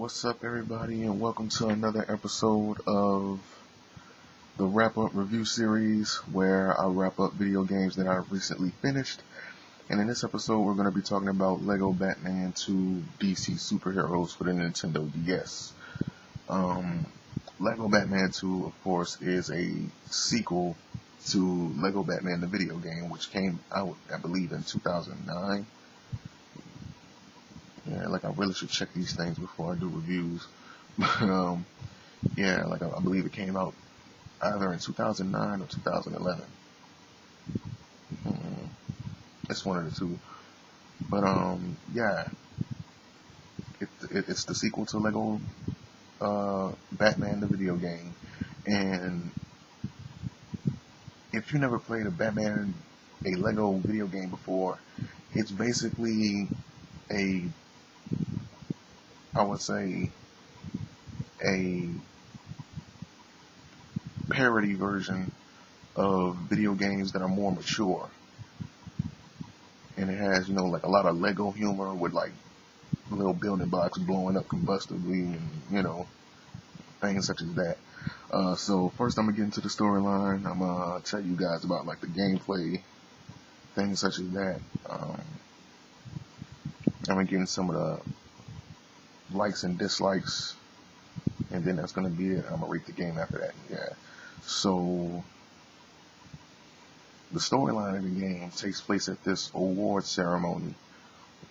What's up, everybody, and welcome to another episode of the wrap-up review series where I wrap up video games that I've recently finished. And in this episode, we're going to be talking about Lego Batman 2 DC Superheroes for the Nintendo DS. Lego Batman 2, of course, is a sequel to Lego Batman the video game, which came out, I believe, in 2009. Yeah, I really should check these things before I do reviews. But, I believe it came out either in 2009 or 2011. It's one of the two. But, it's the sequel to Lego Batman the video game. And if you never played a Lego video game before, it's basically I would say a parody version of video games that are more mature. And it has, a lot of Lego humor with little building blocks blowing up combustibly and, things such as that. So first I'm going to get into the storyline. I'm going to tell you guys about the gameplay, things such as that. I'm going to get into some of the likes and dislikes, and then that's going to be it. I'm going to rate the game after that. Yeah. So the storyline of the game takes place at this award ceremony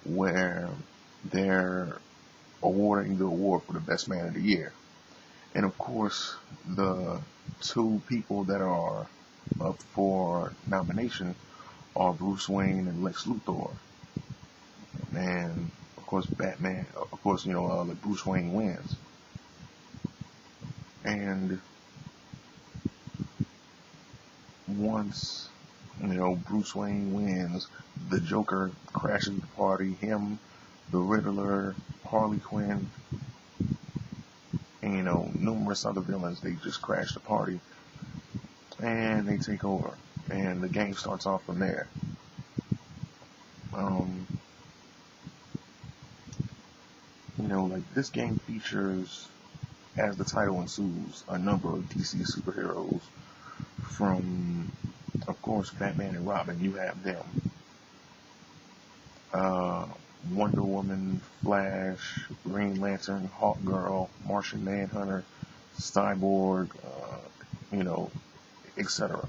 where they're awarding the award for the best man of the year. And of course, the two people that are up for nomination are Bruce Wayne and Lex Luthor. And of course, Bruce Wayne wins. And once, Bruce Wayne wins, the Joker crashes the party. Him, the Riddler, Harley Quinn, and, numerous other villains, they just crash the party. And they take over. And the game starts off from there. This game features, as the title ensues, a number of DC superheroes. From, of course, Batman and Robin, you have them. Wonder Woman, Flash, Green Lantern, Hawkgirl, Martian Manhunter, Cyborg, etc.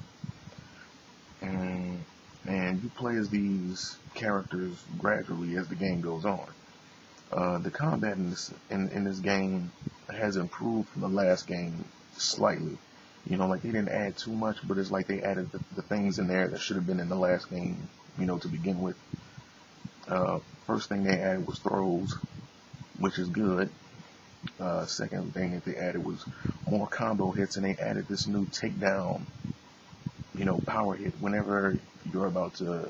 And you play as these characters gradually as the game goes on. The combat in this game has improved from the last game slightly. They didn't add too much, but it's like they added the things in there that should have been in the last game, to begin with. First thing they added was throws, which is good. Second thing that they added was more combo hits, and they added this new takedown, power hit whenever you're about to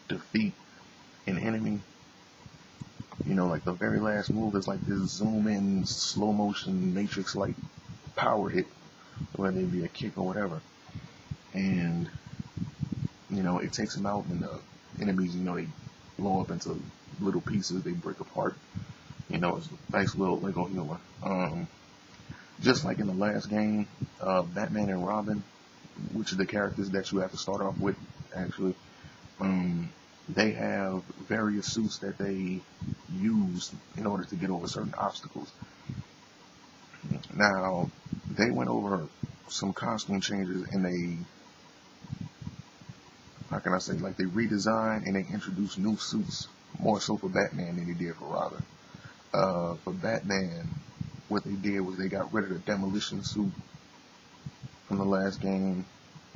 defeat an enemy. The very last move is this zoom in, slow motion, Matrix-like power hit, whether it be a kick or whatever. And, it takes them out, and the enemies, they blow up into little pieces, they break apart. It's a nice little Lego humor. Just like in the last game, Batman and Robin, which are the characters that you have to start off with, actually, they have various suits that they use in order to get over certain obstacles. Now, they went over some costume changes, and they redesigned and they introduced new suits, more so for Batman than they did for Robin. For Batman, what they did was they got rid of the demolition suit from the last game,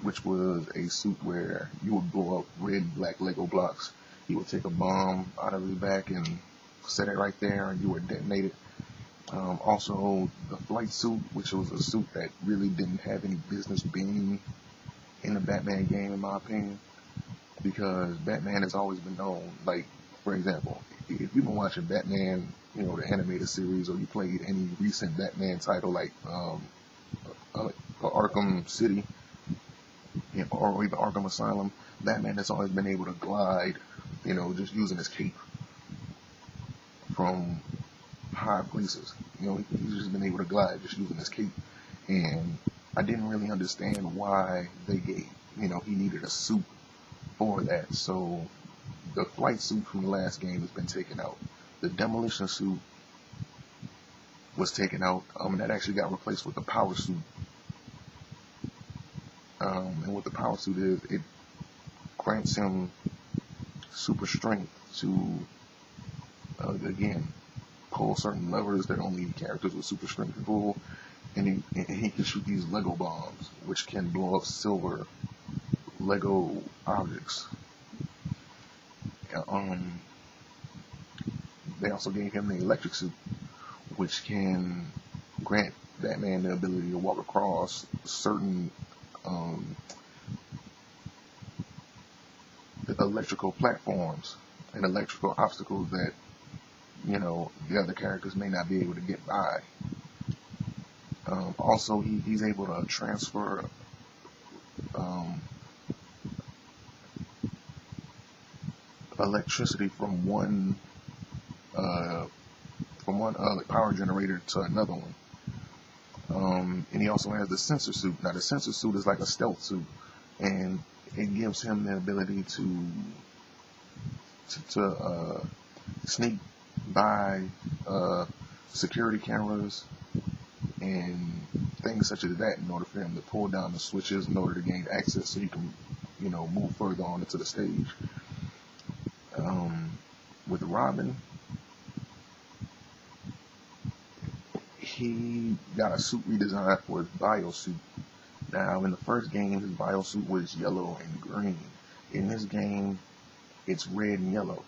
which was a suit where you would blow up red, black Lego blocks. You would take a bomb out of his back and set it right there, and you would detonate it. Also, the flight suit, which was a suit that really didn't have any business being in the Batman game, in my opinion, because Batman has always been known, for example, if you've been watching Batman, the animated series, or you played any recent Batman title like Arkham City, or even Arkham Asylum, Batman has always been able to glide, just using his cape. from high places. You know, he's just been able to glide just using his cape. And I didn't really understand why they gave, you know, he needed a suit for that. So the flight suit from the last game has been taken out. The demolition suit was taken out, and that actually got replaced with the power suit. And what the power suit is, it grants him super strength to, again, pull certain levers that only characters with super strength can pull, and he can shoot these Lego bombs, which can blow up silver Lego objects. They also gave him the electric suit, which can grant Batman the ability to walk across certain electrical platforms and electrical obstacles that, you know, the other characters may not be able to get by. Also, he's able to transfer electricity from one power generator to another one. And he also has the sensor suit. Now, the sensor suit is like a stealth suit, and it gives him the ability to sneak by security cameras and things such as that in order for him to pull down the switches in order to gain access so he can, you know, move further on into the stage. With Robin, he got a suit redesign for his biosuit. Now, in the first game, his biosuit was yellow and green. In this game, it's red and yellow.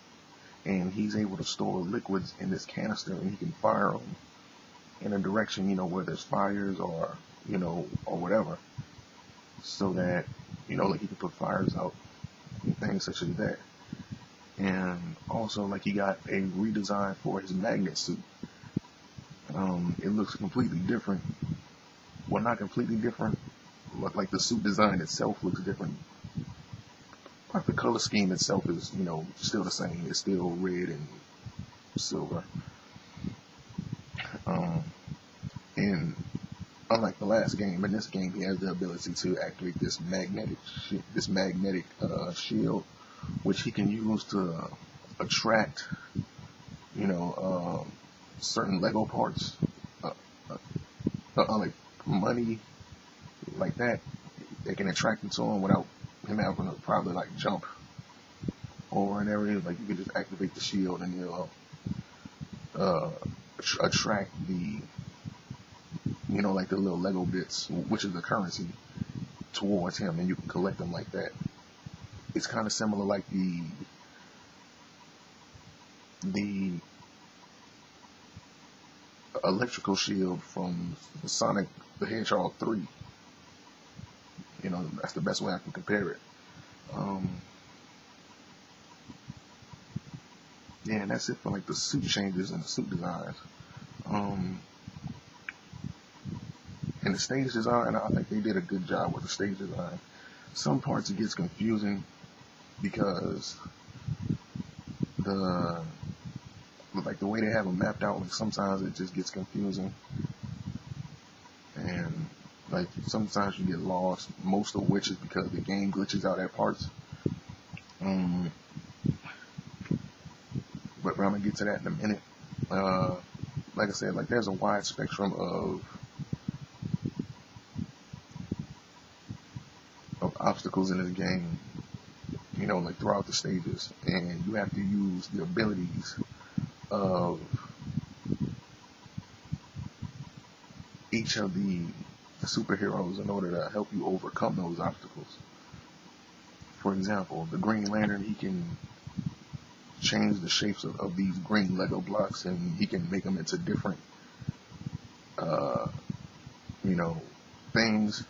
And he's able to store liquids in this canister, and he can fire them in a direction, you know, where there's fires or, you know, or whatever. So that, you know, like he can put fires out and things such as that. And also, like, he got a redesign for his magnet suit. It looks completely different. Well, not completely different. Like the suit design itself looks different. But the color scheme itself is, you know, still the same. It's still red and silver. And unlike the last game, in this game he has the ability to activate this magnetic shield, which he can use to attract, you know, certain Lego parts, like money, like that. They can attract it to him without him having to probably like jump over an area. Like, you can just activate the shield and he'll attract the, you know, like the little Lego bits, which is the currency, towards him, and you can collect them like that. It's kind of similar like the electrical shield from Sonic the Hedgehog 3. You know, that's the best way I can compare it. Yeah, and that's it for like the suit changes and the suit designs. And the stage design, I think they did a good job with the stage design. Some parts it gets confusing because the way they have them mapped out, like sometimes it just gets confusing. And like sometimes you get lost, most of which is because the game glitches out at parts. But I'm gonna get to that in a minute. Like I said, like there's a wide spectrum of obstacles in this game, you know, like throughout the stages, and you have to use the abilities of each of the superheroes in order to help you overcome those obstacles. For example, the Green Lantern, he can change the shapes of these green Lego blocks, and he can make them into different, you know, things.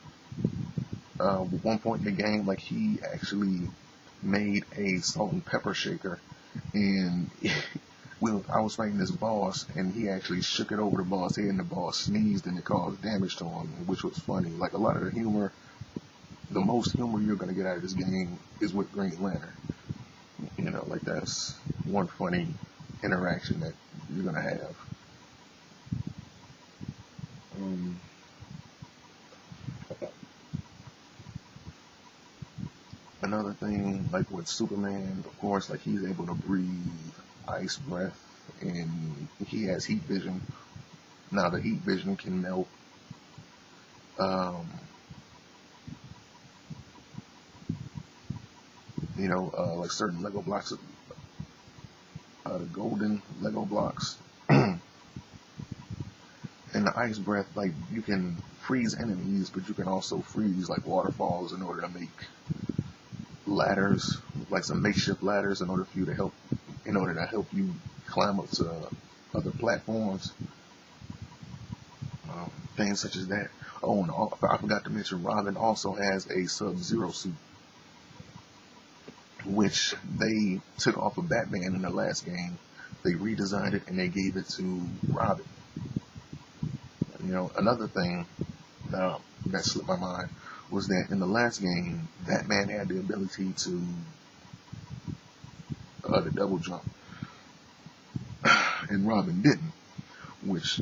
At one point in the game, like, he actually made a salt and pepper shaker, and I was fighting this boss, and he actually shook it over the boss' head, and the boss sneezed, and it caused damage to him, which was funny. Like, a lot of the humor, the most humor you're going to get out of this game is with Green Lantern. You know, like, that's one funny interaction that you're gonna have. Another thing, like with Superman, of course, like he's able to breathe ice breath, and he has heat vision. Now the heat vision can melt like certain Lego blocks, the golden Lego blocks. And the ice breath, like you can freeze enemies, but you can also freeze like waterfalls in order to make ladders, like some makeshift ladders, in order to help you climb up to other platforms. Things such as that. Oh, and I forgot to mention, Robin also has a Sub-Zero suit, which they took off of Batman in the last game. They redesigned it and they gave it to Robin. Another thing that slipped my mind was that in the last game, Batman had the ability to double jump, and Robin didn't, which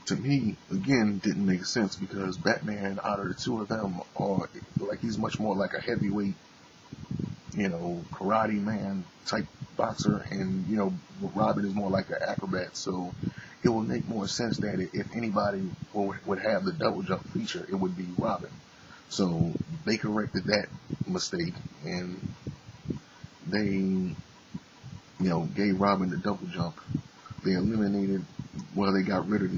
to me, again, didn't make sense, because Batman, out of the two of them, he's much more like a heavyweight, karate man type boxer, and, Robin is more like an acrobat, so it would make more sense that if anybody would have the double jump feature, it would be Robin. So they corrected that mistake, and they, gave Robin the double jump. They got rid of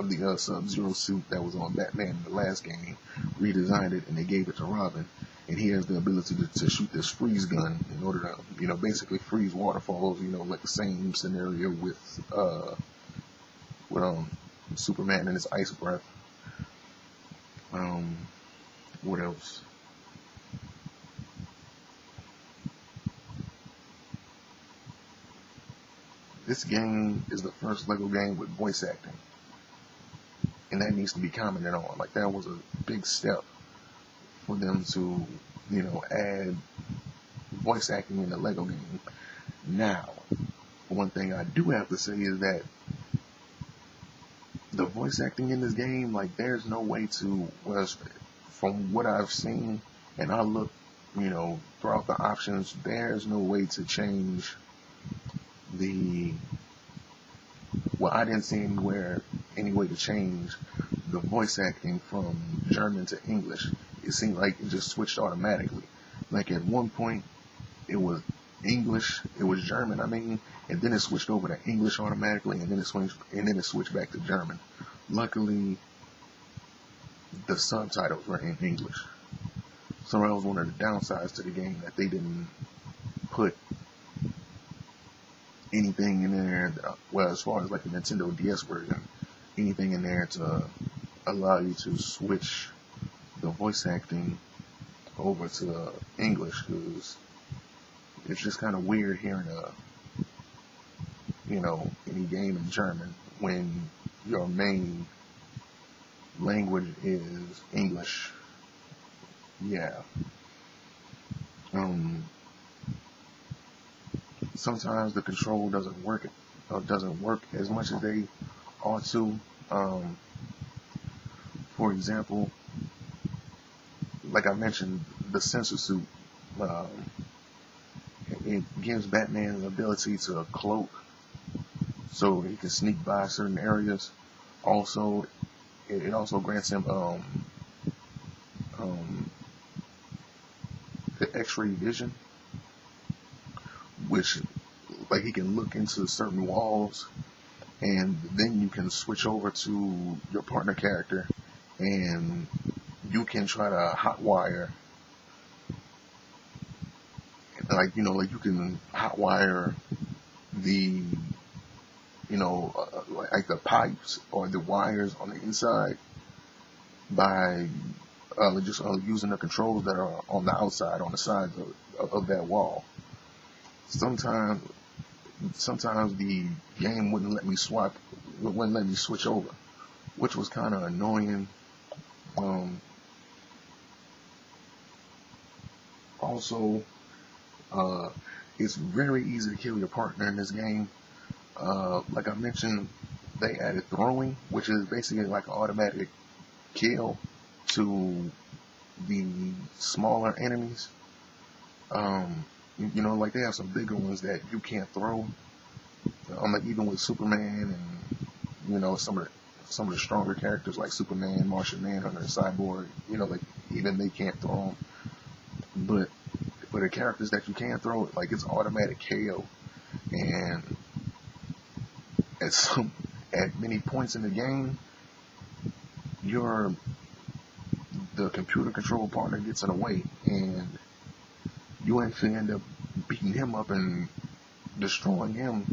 the Sub-Zero suit that was on Batman in the last game, redesigned it, and they gave it to Robin. And he has the ability to shoot this freeze gun in order to, basically freeze waterfalls, like the same scenario with Superman and his ice breath. What else? This game is the first Lego game with voice acting, and that needs to be commented on. Like, that was a big step for them to, add voice acting in the Lego game. Now, one thing I do have to say is that the voice acting in this game, like, there's no way to, from what I've seen, and I looked, throughout the options, there's no way to change I didn't see any way to change the voice acting from German to English. It seemed like it just switched automatically. Like, at one point, it was German, and then it switched over to English automatically, and then it switched back to German. Luckily, the subtitles were in English. So that was one of the downsides to the game, that they didn't put anything in there, as far as like the Nintendo DS version, anything in there to allow you to switch the voice acting over to English, because it's just kind of weird hearing any game in German when your main language is English. Yeah. Sometimes the control doesn't work as much as they ought to. For example, like I mentioned, the sensor suit, it gives Batman the ability to cloak, so he can sneak by certain areas. Also, it also grants him the X-ray vision, which, like, he can look into certain walls, and then you can switch over to your partner character, and you can try to hotwire, like you can hotwire the, like the pipes or the wires on the inside by just using the controls that are on the outside, on the sides of that wall. Sometimes the game wouldn't let me switch over, which was kind of annoying. Also, it's very easy to kill your partner in this game. Like I mentioned, they added throwing, which is basically like an automatic kill to the smaller enemies. You know, like they have some bigger ones that you can't throw. Like even with Superman and you know some of the stronger characters like Superman, Martian Manhunter, Cyborg. You know, like even they can't throw them. But for the characters that you can throw, like it's automatic KO. And at many points in the game, the computer control partner gets in the way, and you actually end up beating him up and destroying him,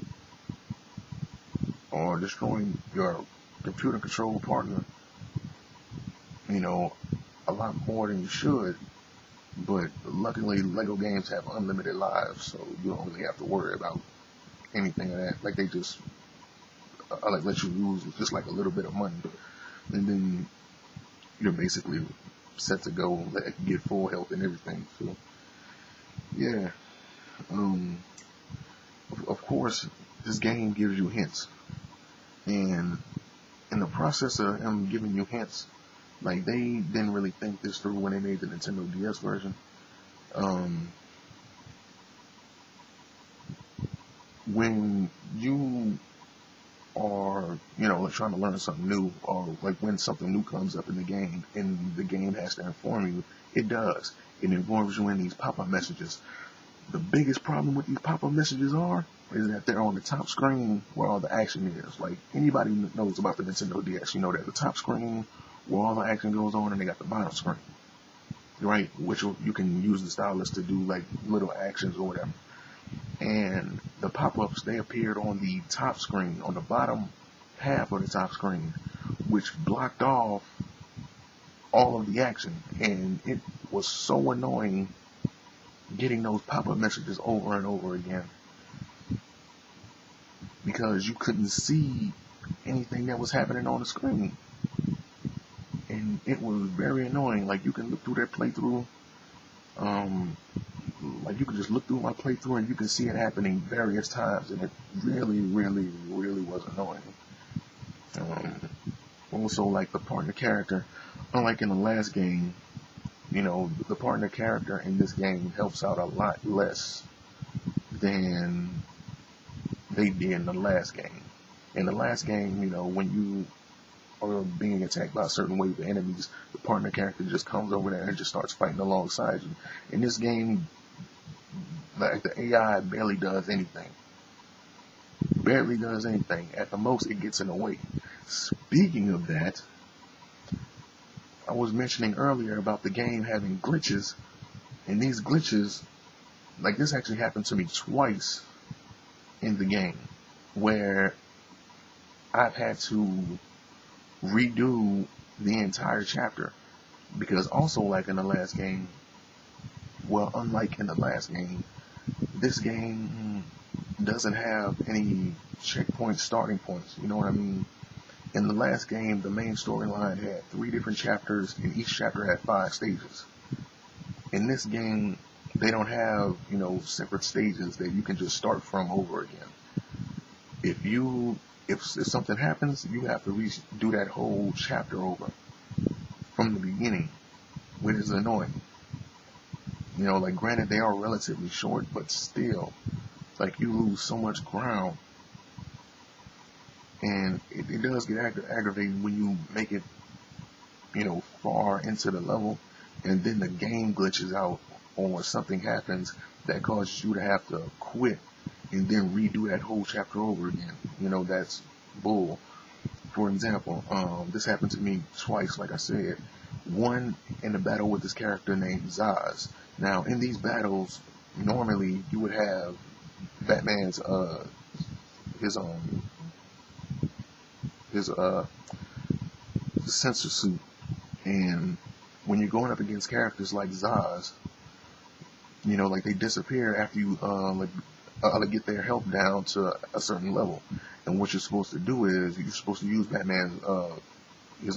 or destroying your computer control partner, you know, a lot more than you should. But luckily, Lego games have unlimited lives, so you don't really have to worry about anything of that. Like they just like let you lose just like a little bit of money, and then you're basically set to go, get full health and everything. So yeah, of course, this game gives you hints, and in the process of them giving you hints, like they didn't really think this through when they made the Nintendo DS version. When you are, you know, like trying to learn something new, or like when something new comes up in the game and the game has to inform you, it does. It informs you in these pop-up messages. The biggest problem with these pop-up messages is that they're on the top screen where all the action is. Like anybody knows about the Nintendo DS, you know that the top screen where all the action goes on, and they got the bottom screen, right? Which you can use the stylus to do like little actions or whatever. And the pop-ups, they appeared on the top screen, on the bottom half of the top screen, which blocked off all of the action. And it was so annoying getting those pop-up messages over and over again, because you couldn't see anything that was happening on the screen. And it was very annoying. Like you can look through that playthrough, like you can just look through my playthrough and you can see it happening various times, and it really, really, really was annoying. Also, like the partner character, unlike in the last game, you know, the partner character in this game helps out a lot less than they did in the last game. In the last game, you know, when you are being attacked by a certain wave of enemies, the partner character just comes over there and just starts fighting alongside you. In this game, like the AI barely does anything. Barely does anything. At the most, it gets in the way. Speaking of that, I was mentioning earlier about the game having glitches, and these glitches, like this actually happened to me twice in the game, where I've had to redo the entire chapter, because also like in the last game, well, unlike in the last game, this game doesn't have any checkpoint starting points. You know what I mean? In the last game, the main storyline had 3 different chapters, and each chapter had 5 stages. In this game, they don't have, you know, separate stages that you can just start from over again. If something happens, you have to do that whole chapter over from the beginning, which is annoying. You know, like granted they are relatively short, but still, like you lose so much ground, and it does get aggravating when you make it, you know, far into the level, and then the game glitches out or something happens that causes you to have to quit and then redo that whole chapter over again. You know, that's bull. For example, this happened to me twice, like I said. One in a battle with this character named Zaz. Now, in these battles, normally you would have Batman's his sensor suit, and when you're going up against characters like Zaz, you know, like they disappear after you get their health down to a certain level. And what you're supposed to do is you're supposed to use Batman's his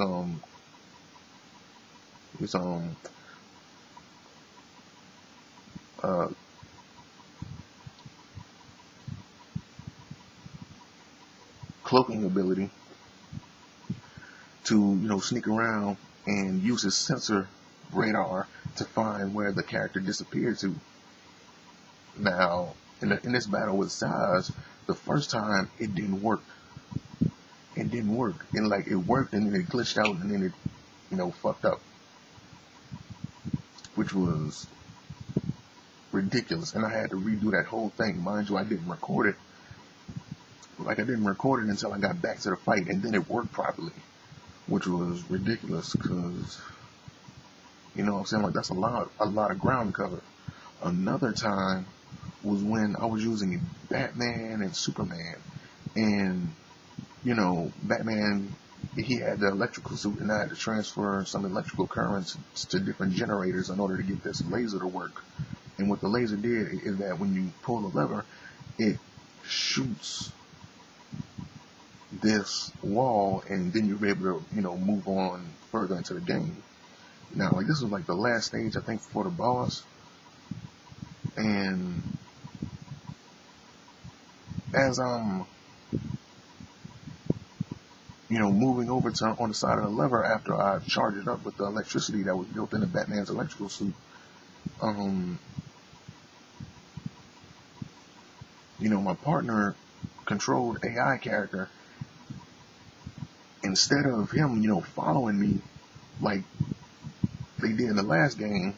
cloaking ability to, sneak around and use his sensor radar to find where the character disappeared to. Now, in this battle with Size, the first time it didn't work. It didn't work. And like it worked and then it glitched out and then it, fucked up. Which was ridiculous. And I had to redo that whole thing. Mind you, I didn't record it. Like I didn't record it until I got back to the fight and then it worked properly. Which was ridiculous because, you know what I'm saying? Like that's a lot of ground to cover. Another time was when I was using Batman and Superman. And, Batman, he had the electrical suit and I had to transfer some electrical currents to different generators in order to get this laser to work. And what the laser did is that when you pull the lever, it shoots this wall and then you'll be able to, move on further into the game. Now, like this was like the last stage, I think, for the boss. And as I'm, moving over to on the side of the lever after I charged it up with the electricity that was built into Batman's electrical suit, my partner controlled AI character. Instead of him, following me like they did in the last game,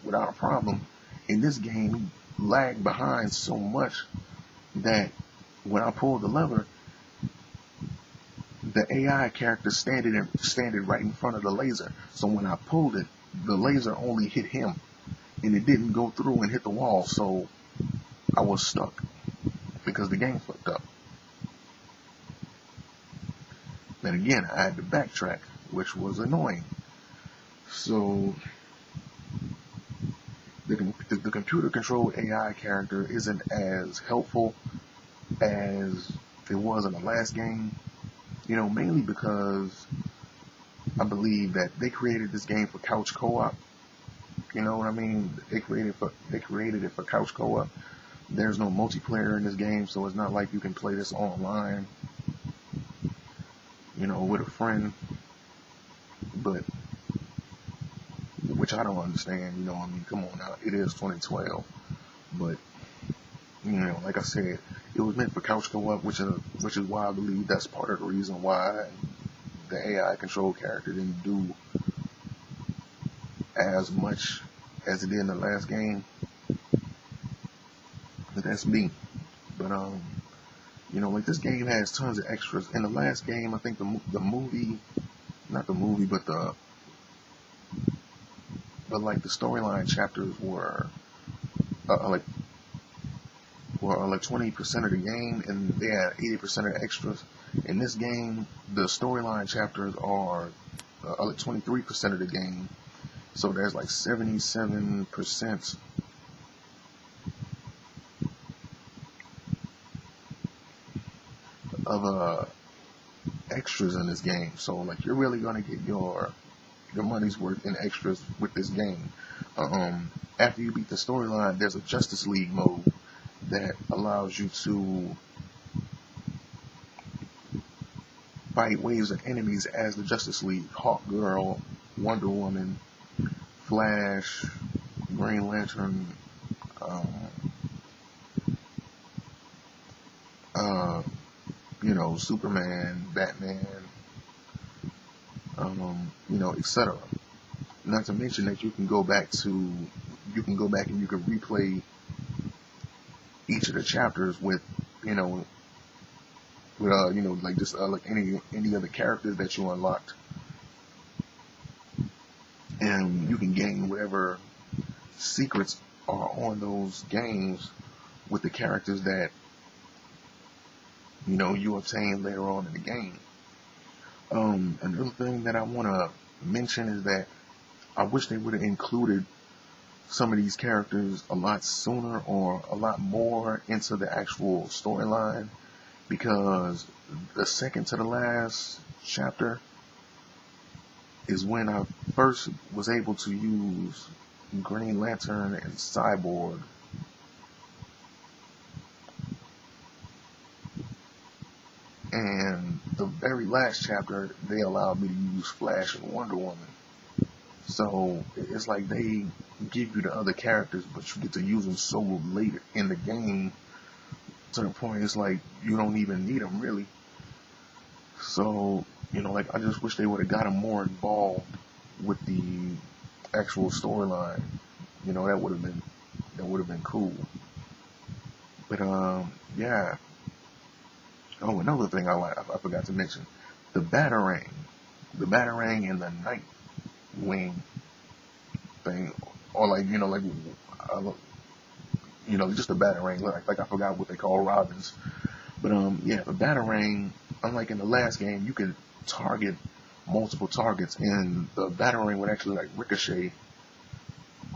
without a problem, in this game he lagged behind so much that when I pulled the lever, the AI character standing right in front of the laser. So when I pulled it, the laser only hit him, and it didn't go through and hit the wall. So I was stuck because the game fucked up. Then again, I had to backtrack, which was annoying. So the computer-controlled AI character isn't as helpful as it was in the last game. Mainly because I believe that they created this game for couch co-op. You know what I mean? They created it for couch co-op. There's no multiplayer in this game, so it's not like you can play this online, with a friend. But which I don't understand. Come on now, it is 2012, but like I said, it was meant for couch co-op, which is why I believe that's part of the reason why the AI controlled character didn't do as much as it did in the last game. But that's me. But like this game has tons of extras. In the last game, I think the movie, not the movie, but the storyline chapters were like 20% of the game, and they had 80% of extras. In this game, the storyline chapters are like 23% of the game, so there's like 77% of extras in this game. So like you're really gonna get your money's worth in extras with this game. After you beat the storyline, there's a Justice League mode that allows you to fight waves of enemies as the Justice League. Hawkgirl, Wonder Woman, Flash, Green Lantern, Superman, Batman, etc. Not to mention that you can go back and you can replay each of the chapters with any other characters that you unlocked, and you can gain whatever secrets are on those games with the characters that you obtain later on in the game. Another thing that I want to mention is that I wish they would have included some of these characters a lot sooner or a lot more into the actual storyline, because the second to the last chapter is when I first was able to use Green Lantern and Cyborg. And the very last chapter, they allowed me to use Flash and Wonder Woman. So it's like they give you the other characters, but you get to use them so late in the game, to the point it's like you don't even need them really. So, like, I just wish they would have got them more involved with the actual storyline. That would have been cool. But yeah. Oh, another thing I forgot to mention, the Batarang and the Nightwing thing, or just the Batarang. Like I forgot what they call Robins. But yeah, the Batarang, unlike in the last game, you could target multiple targets, and the Batarang would actually like ricochet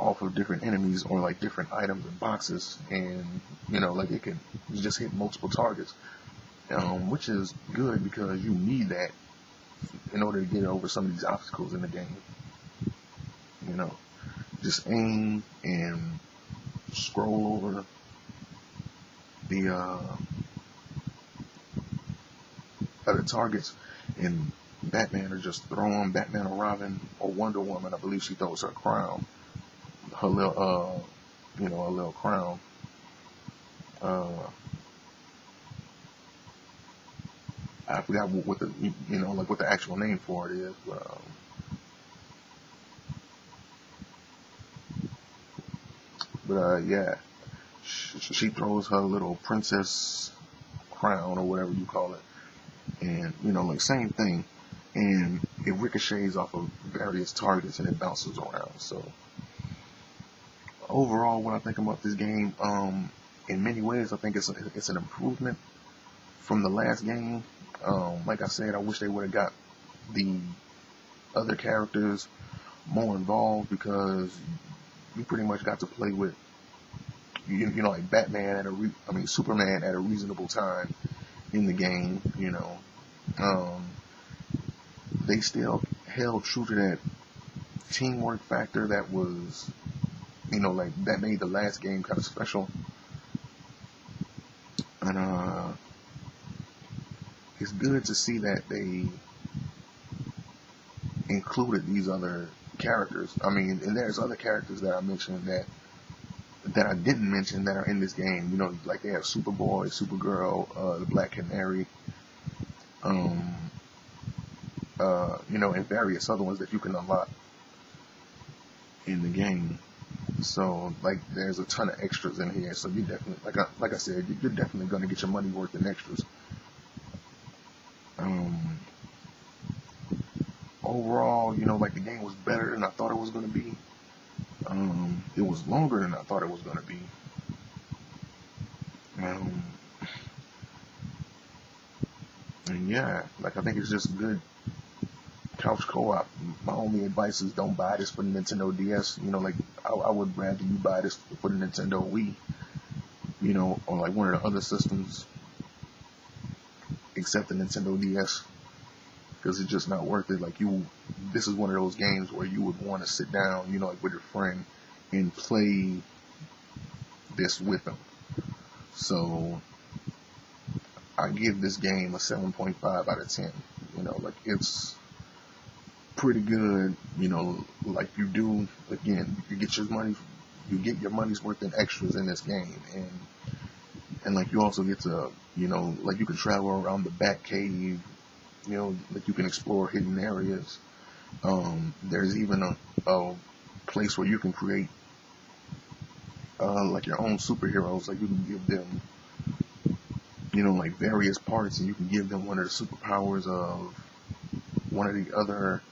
off of different enemies or like different items and boxes, and like it could just hit multiple targets, which is good because you need that in order to get over some of these obstacles in the game. Just aim and scroll over the other targets, and Batman, or just throw on Batman or Robin or Wonder Woman. I believe she throws her crown, her little a little crown. I forgot what the what the actual name for it is, but yeah, she throws her little princess crown or whatever you call it, and like same thing, and it ricochets off of various targets and it bounces around. So overall, when I think about this game, in many ways, I think it's an improvement from the last game. Like I said, I wish they would have got the other characters more involved, because you pretty much got to play with, like Batman Superman at a reasonable time in the game. They still held true to that teamwork factor that was, like that made the last game kind of special. And it's good to see that they included these other characters. And there's other characters that I mentioned that I didn't mention that are in this game. Like they have Superboy, Supergirl, the Black Canary, and various other ones that you can unlock in the game. So, like, there's a ton of extras in here. So you definitely, like I said, you're definitely going to get your money worth in extras. Overall, like the game was better than I thought it was going to be. It was longer than I thought it was going to be. And yeah, like I think it's just good couch co-op. My only advice is don't buy this for the Nintendo DS. Like I would rather you buy this for the Nintendo Wii, or like one of the other systems except the Nintendo DS, because it's just not worth it. Like this is one of those games where you would want to sit down, like with your friend and play this with them. So I give this game a 7.5 out of 10. Like it's pretty good. Like you do, again, you get your money's worth in extras in this game, and like you also get to, like you can travel around the Batcave, like you can explore hidden areas. There's even a place where you can create like your own superheroes. Like you can give them, like various parts, and you can give them one of the superpowers of one of the other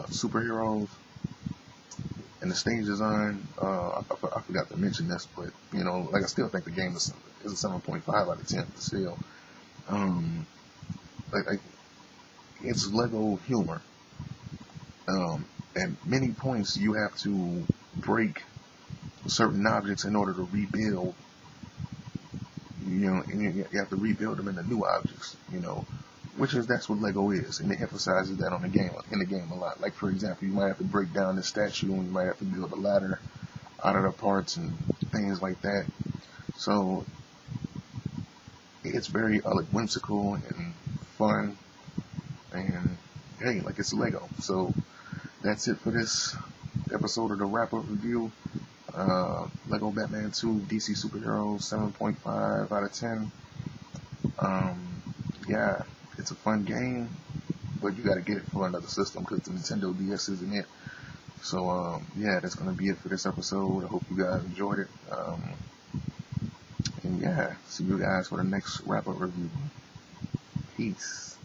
superheroes. And the stage design, I forgot to mention this, but like I still think the game is a 7.5 out of 10. Still, like it's Lego humor. At many points, you have to break certain objects in order to rebuild. And you have to rebuild them into new objects. That's what Lego is, and it emphasizes that in the game a lot. Like for example, you might have to break down this statue, and you might have to build a ladder out of the parts and things like that. So It's very like whimsical and fun, and hey, like it's Lego. So that's it for this episode of the wrap-up review. Lego Batman 2 DC Superheroes, 7.5 out of 10. Yeah, it's a fun game, but you gotta get it for another system because the Nintendo DS isn't it. So, yeah, that's gonna be it for this episode. I hope you guys enjoyed it. And yeah, see you guys for the next wrap-up review. Peace.